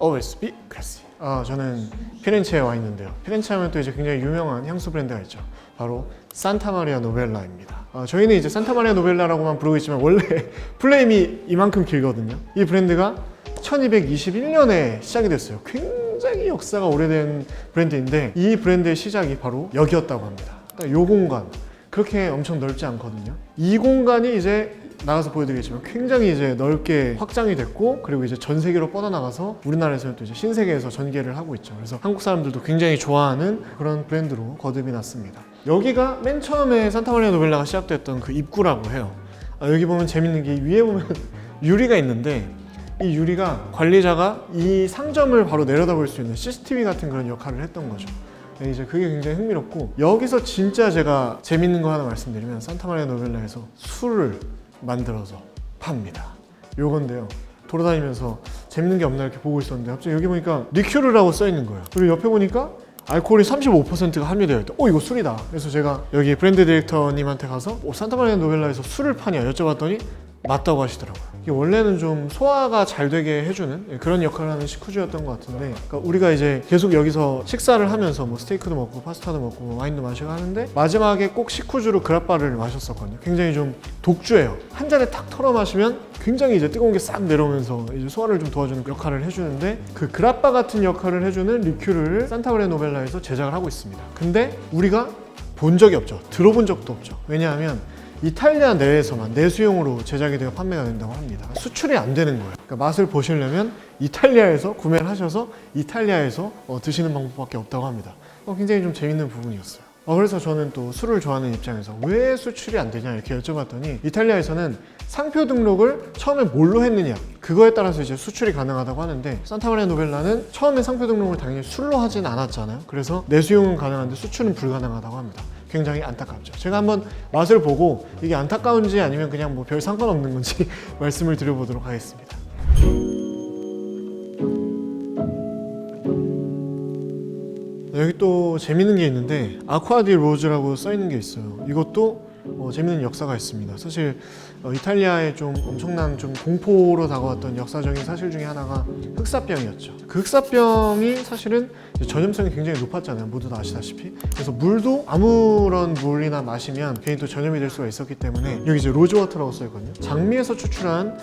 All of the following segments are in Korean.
always be classy. 저는 피렌체에 와 있는데요. 피렌체 하면 또 이제 굉장히 유명한 향수 브랜드가 있죠. 바로 산타마리아 노벨라입니다. 저희는 이제 산타마리아 노벨라라고만 부르고 있지만 원래 플레임이 이만큼 길거든요. 이 브랜드가 1221년에 시작이 됐어요. 굉장히 역사가 오래된 브랜드인데 이 브랜드의 시작이 바로 여기였다고 합니다. 이 공간 그렇게 엄청 넓지 않거든요. 이 공간이 이제 나가서 보여드리겠지만 굉장히 이제 넓게 확장이 됐고, 그리고 이제 전 세계로 뻗어나가서 우리나라에서는 또 이제 신세계에서 전개를 하고 있죠. 그래서 한국 사람들도 굉장히 좋아하는 그런 브랜드로 거듭이 났습니다. 여기가 맨 처음에 산타마리아 노벨라가 시작됐던 그 입구라고 해요. 여기 보면 재밌는 게 위에 보면 유리가 있는데, 이 유리가 관리자가 이 상점을 바로 내려다볼 수 있는 CCTV 같은 그런 역할을 했던 거죠. 이제 그게 굉장히 흥미롭고, 여기서 진짜 제가 재밌는 거 하나 말씀드리면 산타마리아 노벨라에서 술을 만들어서 팝니다. 요건데요, 돌아다니면서 재밌는 게 없나 이렇게 보고 있었는데 갑자기 여기 보니까 리큐르라고 써 있는 거예요. 그리고 옆에 보니까 알코올이 35%가 함유되어 있다. 이거 술이다. 그래서 제가 여기 브랜드 디렉터님한테 가서 산타마리아 노벨라에서 술을 파냐 여쭤봤더니 맞다고 하시더라고요. 이게 원래는 좀 소화가 잘 되게 해주는 그런 역할을 하는 식후주였던 것 같은데, 그러니까 우리가 이제 계속 여기서 식사를 하면서 뭐 스테이크도 먹고 파스타도 먹고 뭐 와인도 마시고 하는데 마지막에 꼭 식후주로 그라빠를 마셨었거든요. 굉장히 좀 독주예요. 한 잔에 탁 털어 마시면 굉장히 이제 뜨거운 게 싹 내려오면서 이제 소화를 좀 도와주는 역할을 해주는데, 그 그라빠 같은 역할을 해주는 리큐르를 산타마리아 노벨라에서 제작을 하고 있습니다. 근데 우리가 본 적이 없죠. 들어본 적도 없죠. 왜냐하면 이탈리아 내에서만 내수용으로 제작이 되어 판매가 된다고 합니다. 수출이 안 되는 거예요. 그러니까 맛을 보시려면 이탈리아에서 구매를 하셔서 이탈리아에서 드시는 방법밖에 없다고 합니다. 굉장히 좀 재밌는 부분이었어요. 그래서 저는 또 술을 좋아하는 입장에서 왜 수출이 안 되냐 이렇게 여쭤봤더니, 이탈리아에서는 상표 등록을 처음에 뭘로 했느냐 그거에 따라서 이제 수출이 가능하다고 하는데, 산타마리아 노벨라는 처음에 상표 등록을 당연히 술로 하진 않았잖아요. 그래서 내수용은 가능한데 수출은 불가능하다고 합니다. 굉장히 안타깝죠. 제가 한번 맛을 보고 이게 안타까운지 아니면 그냥 뭐 별 상관없는 건지 말씀을 드려보도록 하겠습니다. 여기 또 재밌는 게 있는데 아쿠아 디 로즈라고 써 있는 게 있어요. 이것도 재밌는 역사가 있습니다. 사실 이탈리아에 좀 엄청난 좀 공포로 다가왔던 역사적인 사실 중에 하나가 흑사병이었죠. 그 흑사병이 사실은 전염성이 굉장히 높았잖아요. 모두 다 아시다시피. 그래서 물도 아무런 물이나 마시면 괜히 또 전염이 될 수가 있었기 때문에 여기 이제 로즈워터라고 써 있거든요. 장미에서 추출한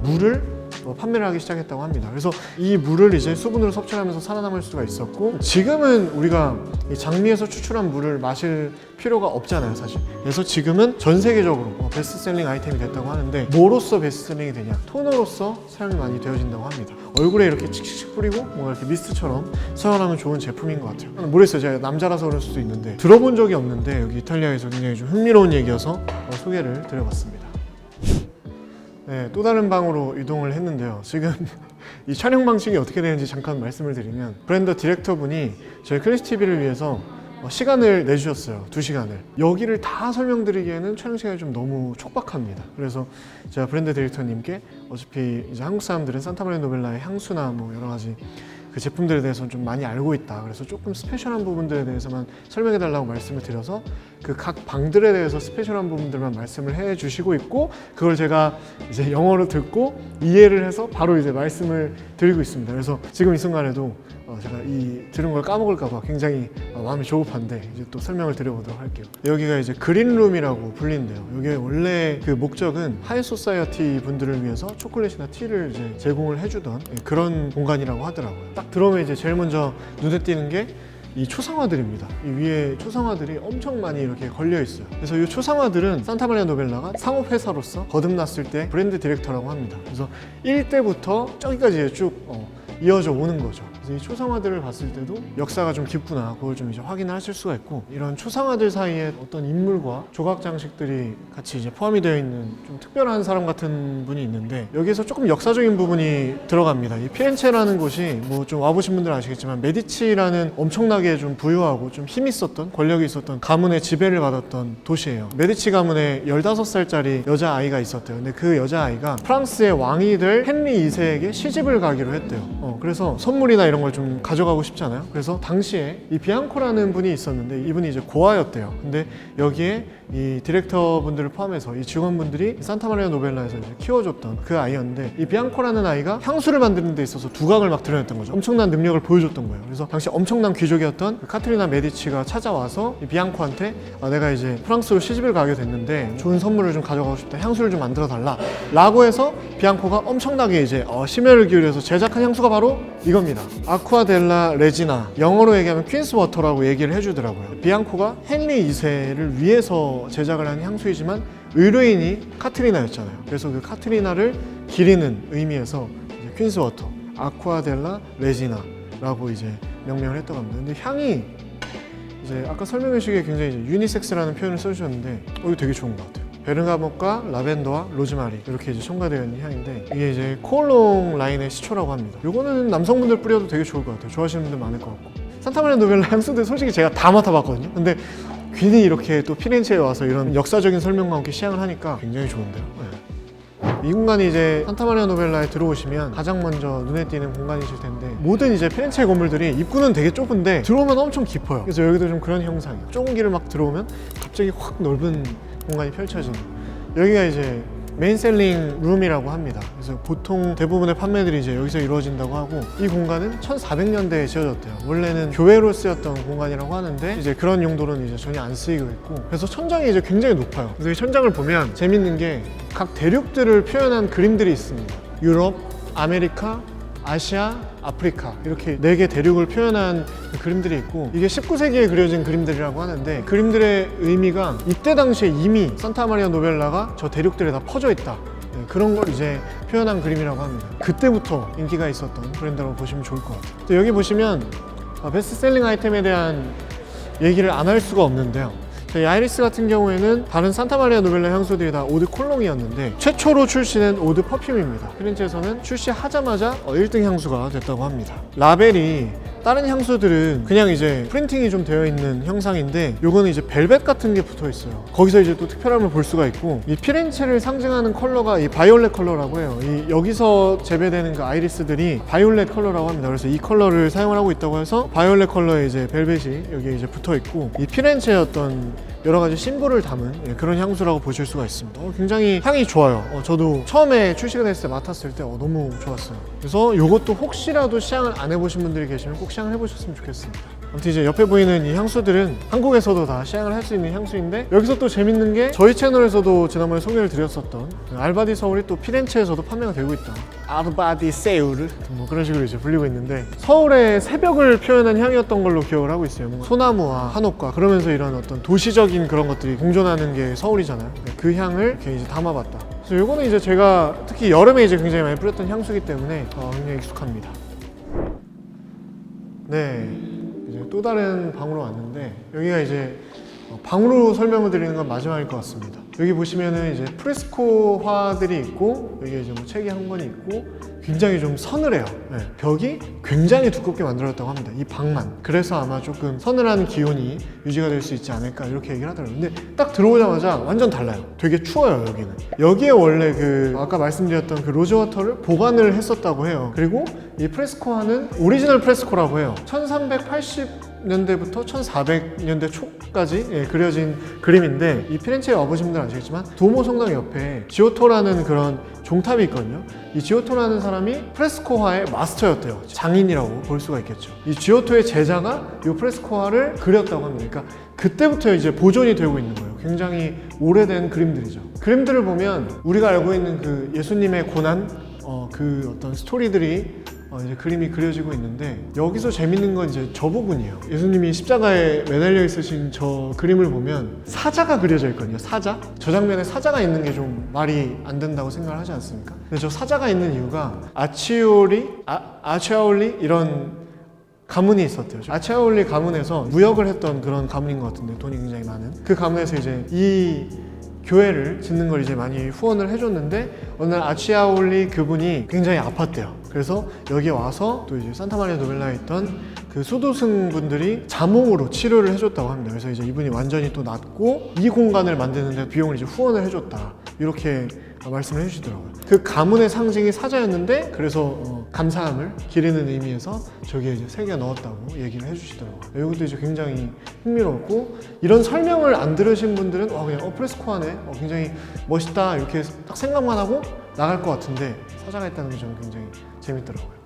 물을 판매를 하기 시작했다고 합니다. 그래서 이 물을 이제 수분으로 섭취하면서 살아남을 수가 있었고, 지금은 우리가 이 장미에서 추출한 물을 마실 필요가 없잖아요, 사실. 그래서 지금은 전 세계적으로 베스트셀링 아이템이 됐다고 하는데, 뭐로서 베스트셀링이 되냐? 토너로서 사용이 많이 되어진다고 합니다. 얼굴에 이렇게 칙칙 뿌리고 뭔가 이렇게 미스트처럼 사용하면 좋은 제품인 것 같아요. 모르겠어요, 제가 남자라서 그럴 수도 있는데 들어본 적이 없는데 여기 이탈리아에서 굉장히 좀 흥미로운 얘기여서 소개를 드려봤습니다. 네, 또 다른 방으로 이동을 했는데요. 지금 이 촬영 방식이 어떻게 되는지 잠깐 말씀을 드리면, 브랜드 디렉터분이 저희 클래식TV를 위해서 시간을 내주셨어요. 2시간을. 여기를 다 설명드리기에는 촬영 시간이 좀 너무 촉박합니다. 그래서 제가 브랜드 디렉터님께 어차피 이제 한국 사람들은 산타마리아 노벨라의 향수나 뭐 여러 가지 그 제품들에 대해서는 좀 많이 알고 있다. 그래서 조금 스페셜한 부분들에 대해서만 설명해 달라고 말씀을 드려서 그 각 방들에 대해서 스페셜한 부분들만 말씀을 해 주시고 있고, 그걸 제가 이제 영어로 듣고 이해를 해서 바로 이제 말씀을 드리고 있습니다. 그래서 지금 이 순간에도 제가 이 들은 걸 까먹을까봐 굉장히 마음이 조급한데 이제 또 설명을 드려보도록 할게요. 여기가 이제 그린룸이라고 불리는데요. 여기 원래 그 목적은 하이소사이어티 분들을 위해서 초콜릿이나 티를 이제 제공을 해주던 그런 공간이라고 하더라고요. 딱 들어오면 이제 제일 먼저 눈에 띄는 게 이 초상화들입니다. 이 위에 초상화들이 엄청 많이 이렇게 걸려 있어요. 그래서 이 초상화들은 산타마리아 노벨라가 상업회사로서 거듭났을 때 브랜드 디렉터라고 합니다. 그래서 1대부터 저기까지 쭉 이어져 오는 거죠. 그래서 이 초상화들을 봤을 때도 역사가 좀 깊구나, 그걸 좀 이제 확인을 하실 수가 있고, 이런 초상화들 사이에 어떤 인물과 조각 장식들이 같이 이제 포함이 되어 있는 좀 특별한 사람 같은 분이 있는데, 여기에서 조금 역사적인 부분이 들어갑니다. 이 피렌체라는 곳이 뭐 좀 와보신 분들은 아시겠지만 메디치라는 엄청나게 좀 부유하고 좀 힘 있었던, 권력이 있었던 가문의 지배를 받았던 도시예요. 메디치 가문에 15살짜리 여자아이가 있었대요. 근데 그 여자아이가 프랑스의 왕이 될 헨리 2세에게 시집을 가기로 했대요. 그래서 선물이나 이런 이런 걸 좀 가져가고 싶잖아요. 그래서 당시에 이 비앙코라는 분이 있었는데 이분이 이제 고아였대요. 근데 여기에 이 디렉터 분들을 포함해서 이 직원분들이 산타마리아 노벨라에서 이제 키워줬던 그 아이였는데, 이 비앙코라는 아이가 향수를 만드는 데 있어서 두각을 막 드러냈던 거죠. 엄청난 능력을 보여줬던 거예요. 그래서 당시 엄청난 귀족이었던 그 카트리나 메디치가 찾아와서 이 비앙코한테 내가 이제 프랑스로 시집을 가게 됐는데 좋은 선물을 좀 가져가고 싶다, 향수를 좀 만들어 달라 라고 해서 비앙코가 엄청나게 이제 심혈을 기울여서 제작한 향수가 바로 이겁니다. 아쿠아 델라 레지나, 영어로 얘기하면 퀸스 워터라고 얘기를 해주더라고요. 비앙코가 헨리 2세를 위해서 제작을 한 향수이지만 의뢰인이 카트리나였잖아요. 그래서 그 카트리나를 기리는 의미에서 이제 퀸스 워터, 아쿠아 델라 레지나라고 이제 명명을 했다고 합니다. 근데 향이 이제 아까 설명해 주시기에 굉장히 이제 유니섹스라는 표현을 써주셨는데 이거 되게 좋은 것 같아요. 베르가못과 라벤더와 로즈마리 이렇게 이제 첨가되어 있는 향인데, 이게 이제 코올롱 라인의 시초라고 합니다. 요거는 남성분들 뿌려도 되게 좋을 것 같아요. 좋아하시는 분들 많을 것 같고. 산타마리아 노벨라 향수들 솔직히 제가 다 맡아봤거든요. 근데 괜히 이렇게 또 피렌체에 와서 이런 역사적인 설명과 함께 시향을 하니까 굉장히 좋은데요. 네. 이 공간이 이제 산타마리아 노벨라에 들어오시면 가장 먼저 눈에 띄는 공간이실 텐데, 모든 이제 피렌체 건물들이 입구는 되게 좁은데 들어오면 엄청 깊어요. 그래서 여기도 좀 그런 형상이에요. 좁은 길을 막 들어오면 갑자기 확 넓은 공간이 펼쳐지는, 여기가 이제 메인셀링 룸이라고 합니다. 그래서 보통 대부분의 판매들이 이제 여기서 이루어진다고 하고, 이 공간은 1400년대에 지어졌대요. 원래는 교회로 쓰였던 공간이라고 하는데 이제 그런 용도로는 이제 전혀 안 쓰이고 있고, 그래서 천장이 이제 굉장히 높아요. 그래서 이 천장을 보면 재밌는 게 각 대륙들을 표현한 그림들이 있습니다. 유럽, 아메리카, 아시아, 아프리카 이렇게 4개 대륙을 표현한 그림들이 있고, 이게 19세기에 그려진 그림들이라고 하는데 그림들의 의미가 이때 당시에 이미 산타마리아 노벨라가 저 대륙들에 다 퍼져 있다, 그런 걸 이제 표현한 그림이라고 합니다. 그때부터 인기가 있었던 브랜드라고 보시면 좋을 것 같아요. 또 여기 보시면 베스트셀링 아이템에 대한 얘기를 안 할 수가 없는데요. 이 아이리스 같은 경우에는 다른 산타마리아 노벨라 향수들이 다 오드 콜롱이었는데 최초로 출시된 오드 퍼퓸입니다. 피렌체에서는 출시하자마자 1등 향수가 됐다고 합니다. 라벨이 다른 향수들은 그냥 이제 프린팅이 좀 되어 있는 형상인데, 요거는 이제 벨벳 같은 게 붙어 있어요. 거기서 이제 또 특별함을 볼 수가 있고, 이 피렌체를 상징하는 컬러가 이 바이올렛 컬러라고 해요. 이 여기서 재배되는 그 아이리스들이 바이올렛 컬러라고 합니다. 그래서 이 컬러를 사용을 하고 있다고 해서 바이올렛 컬러의 이제 벨벳이 여기에 이제 붙어 있고, 이 피렌체의 어떤 여러 가지 심볼을 담은 그런 향수라고 보실 수가 있습니다. 굉장히 향이 좋아요. 저도 처음에 출시가 됐을 때 맡았을 때 너무 좋았어요. 그래서 이것도 혹시라도 시향을 안 해보신 분들이 계시면 꼭 시향을 해보셨으면 좋겠습니다. 아무튼 이제 옆에 보이는 이 향수들은 한국에서도 다 시향을 할 수 있는 향수인데, 여기서 또 재밌는 게 저희 채널에서도 지난번에 소개를 드렸었던 알바디 서울이 또 피렌체에서도 판매가 되고 있다. 아르바디 세우르 뭐 그런 식으로 이제 불리고 있는데, 서울의 새벽을 표현한 향이었던 걸로 기억을 하고 있어요. 뭔가 소나무와 한옥과 그러면서 이런 어떤 도시적인 그런 것들이 공존하는 게 서울이잖아요. 그 향을 이렇게 이제 담아봤다. 그래서 이거는 이제 제가 특히 여름에 이제 굉장히 많이 뿌렸던 향수이기 때문에 굉장히 익숙합니다. 네, 이제 또 다른 방으로 왔는데, 여기가 이제 방으로 설명을 드리는 건 마지막일 것 같습니다. 여기 보시면은 이제 프레스코 화들이 있고, 여기 이제 뭐 책이 한 권이 있고, 굉장히 좀 서늘해요. 네. 벽이 굉장히 두껍게 만들어졌다고 합니다. 이 방만. 그래서 아마 조금 서늘한 기온이 유지가 될 수 있지 않을까 이렇게 얘기를 하더라고요. 근데 딱 들어오자마자 완전 달라요. 되게 추워요, 여기는. 여기에 원래 그 아까 말씀드렸던 그 로즈워터를 보관을 했었다고 해요. 그리고 이 프레스코화는 오리지널 프레스코라고 해요. 1380년대부터 1400년대 초까지 그려진 그림인데, 이 피렌체에 와보신 분들은 아시겠지만 도모 성당 옆에 지오토라는 그런 종탑이 있거든요. 이 지오토라는 사람이 프레스코화의 마스터였대요. 장인이라고 볼 수가 있겠죠. 이 지오토의 제자가 이 프레스코화를 그렸다고 합니다. 그러니까 그때부터 이제 보존이 되고 있는 거예요. 굉장히 오래된 그림들이죠. 그림들을 보면 우리가 알고 있는 그 예수님의 고난, 그 어떤 스토리들이 이제 그림이 그려지고 있는데, 여기서 재밌는 건 이제 저 부분이에요. 예수님이 십자가에 매달려 있으신 저 그림을 보면 사자가 그려져 있거든요. 사자? 저 장면에 사자가 있는 게 좀 말이 안 된다고 생각을 하지 않습니까? 근데 저 사자가 있는 이유가 아치아올리 이런 가문이 있었대요. 아치아올리 가문에서 무역을 했던 그런 가문인 것 같은데, 돈이 굉장히 많은 그 가문에서 이제 이 교회를 짓는 걸 이제 많이 후원을 해줬는데, 어느 날 아치아올리 그분이 굉장히 아팠대요. 그래서 여기 와서 또 이제 산타마리아 노벨라에 있던 그 수도승 분들이 자몽으로 치료를 해줬다고 합니다. 그래서 이제 이분이 완전히 또 낫고 이 공간을 만드는데 비용을 이제 후원을 해줬다. 이렇게 말씀을 해주시더라고요. 그 가문의 상징이 사자였는데 그래서 감사함을 기리는 의미에서 저기에 이제 3개가 넣었다고 얘기를 해주시더라고요. 이것도 이제 굉장히 흥미롭고, 이런 설명을 안 들으신 분들은 그냥 프레스코아네, 굉장히 멋있다 이렇게 딱 생각만 하고 나갈 것 같은데 사자가 있다는 게 저는 굉장히 재밌더라고요.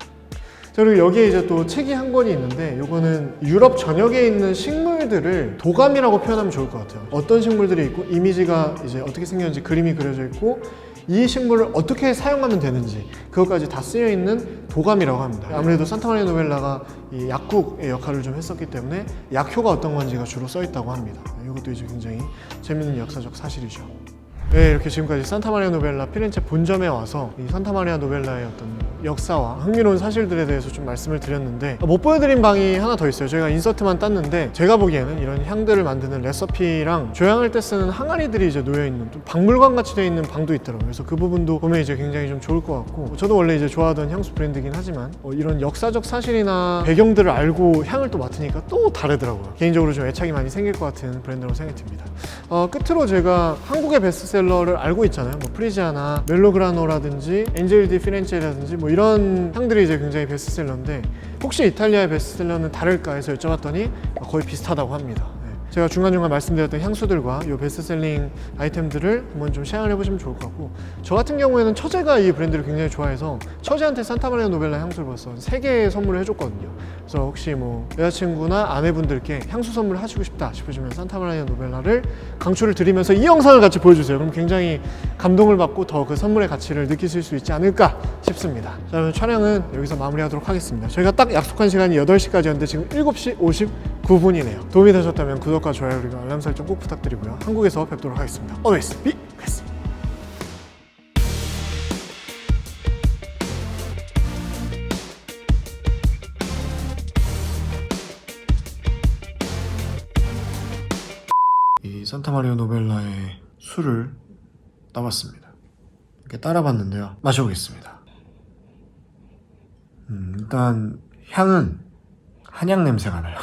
자, 그리고 여기에 이제 또 책이 한 권이 있는데, 요거는 유럽 전역에 있는 식물들을 도감이라고 표현하면 좋을 것 같아요. 어떤 식물들이 있고 이미지가 이제 어떻게 생겼는지 그림이 그려져 있고 이 식물을 어떻게 사용하면 되는지 그것까지 다 쓰여 있는 도감이라고 합니다. 아무래도 산타마리아 노벨라가 이 약국의 역할을 좀 했었기 때문에 약효가 어떤 건지가 주로 써 있다고 합니다. 이것도 이제 굉장히 재밌는 역사적 사실이죠. 네, 이렇게 지금까지 산타마리아 노벨라 피렌체 본점에 와서 이 산타마리아 노벨라의 어떤 역사와 흥미로운 사실들에 대해서 좀 말씀을 드렸는데, 못 보여드린 방이 하나 더 있어요. 저희가 인서트만 땄는데 제가 보기에는 이런 향들을 만드는 레시피랑 조향할 때 쓰는 항아리들이 이제 놓여있는 좀 박물관 같이 되어 있는 방도 있더라고요. 그래서 그 부분도 보면 이제 굉장히 좀 좋을 것 같고, 저도 원래 이제 좋아하던 향수 브랜드긴 하지만 이런 역사적 사실이나 배경들을 알고 향을 또 맡으니까 또 다르더라고요. 개인적으로 좀 애착이 많이 생길 것 같은 브랜드라고 생각이 듭니다. 끝으로 제가 한국의 베스트셀러를 알고 있잖아요. 뭐 프리지아나 멜로그라노라든지 엔젤 디 피렌체라든지 뭐 이런 향들이 이제 굉장히 베스트셀러인데, 혹시 이탈리아의 베스트셀러는 다를까 해서 여쭤봤더니 거의 비슷하다고 합니다. 제가 중간중간 말씀드렸던 향수들과 이 베스트셀링 아이템들을 한번 좀 쉐어를 해보시면 좋을 것 같고, 저 같은 경우에는 처제가 이 브랜드를 굉장히 좋아해서 처제한테 산타마리아 노벨라 향수를 벌써 3개 선물을 해줬거든요. 그래서 혹시 뭐 여자친구나 아내분들께 향수 선물을 하시고 싶다 싶으시면 산타마리아 노벨라를 강추를 드리면서 이 영상을 같이 보여주세요. 그럼 굉장히 감동을 받고 더 그 선물의 가치를 느끼실 수 있지 않을까 싶습니다. 자, 그럼 촬영은 여기서 마무리하도록 하겠습니다. 저희가 딱 약속한 시간이 8시까지였는데 지금 7시 59분이네요. 도움이 되셨다면 구독과 좋아요 그리고 알람 설정 꼭 부탁드리고요. 한국에서 뵙도록 하겠습니다. Always be best. 이 산타마리아 노벨라의 술을 따봤습니다. 이렇게 따라봤는데요. 마셔보겠습니다. 일단 향은 한약 냄새가 나요.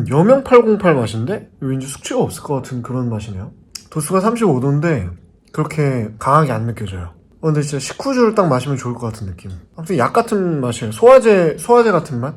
여명 808 맛인데 왠지 숙취가 없을 것 같은 그런 맛이네요. 도수가 35도인데 그렇게 강하게 안 느껴져요. 근데 진짜 식후주를 딱 마시면 좋을 것 같은 느낌. 아무튼 약 같은 맛이에요. 소화제 같은 맛?